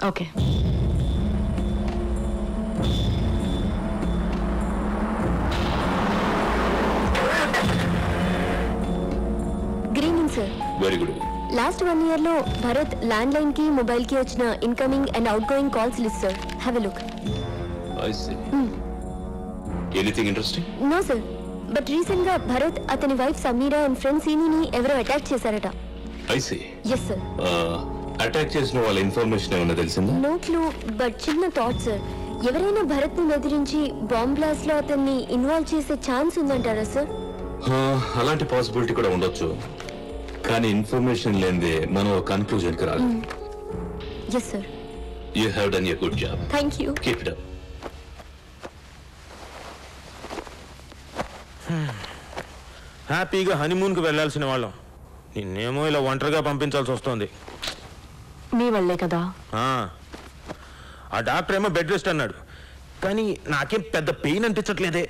Okay. Good evening sir. Very good. Last 1 year లో Bharat land line కి mobile కి వచ్చిన incoming and outgoing calls list sir. Have a look. I see. Anything interesting? No sir, but recent గా భరత్ అతని wife Sameera and friend సీనీని ఎవరో attack చేశారట. I see. Yes sir. Attack చేసిన వాళ్ళ ఇన్ఫర్మేషన్ ఏమైనా తెలిసిందా? నో క్లూ, బట్ చిన్న థాట్ సార్. ఎవరైనా భరత్ ని బెదిరించి బాంబ్ బ్లాస్ట్ లో అతన్ని ఇన్వాల్వ్ చేసే ఛాన్స్ ఉందంటారా సార్? అలాంటి పాసిబిలిటీ కూడా ఉండొచ్చు, కానీ ఇన్ఫర్మేషన్ లేనిదే మనం కన్క్లూజన్ కి రాదు. Yes sir. You have done a good job. Thank you. Keep it up. హ్యాపీగా హనీమూన్కి వెళ్ళాల్సిన వాళ్ళం నిన్నేమో ఇలా ఒంటరిగా పంపించాల్సి వస్తుంది. మీ వల్లే కదా. ఆ డాక్టర్ ఏమో బెడ్ రెస్ట్ అన్నాడు, కానీ నాకేం పెద్ద పెయిన్ అనిపించట్లేదే.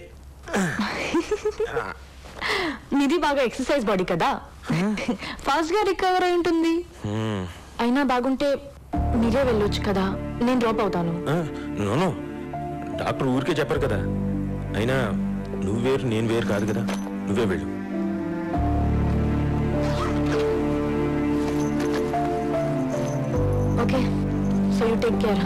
మీది బాగా ఎక్సర్సైజ్ బాడీ కదా, ఫాస్ట్ గా రికవర్ అయి ఉంటుంది. అయినా బాగుంటే మీరే వెళ్ళొచ్చు కదా, నేను డ్రాప్ అవుతాను. నో, డాక్టర్ ఊరికే చెప్పారు కదా. అయినా నువ్వు వేరు నేను వేరు కాదు కదా, నువ్వే వెళ్ళు. Okay, so you take care.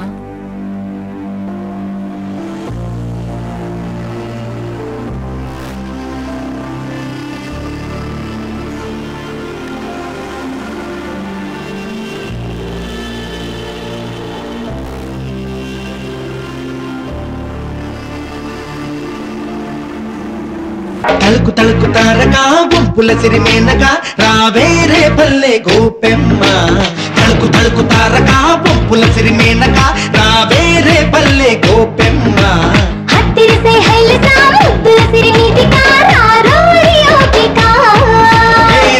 తలుకు తలుకు తారగా గుంపుల సిరిమేనగా రావేరే పల్లె గోపెమ్మ. తలుకు తలుకు తారగా గుంపుల సిరిమేనగా రావేరే పల్లె గోపెమ్మ.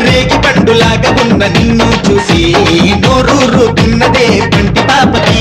రేగి పండులాగా ఉన్న నిన్ను చూసి నోరూరుతున్నదే పంటి పాపకి.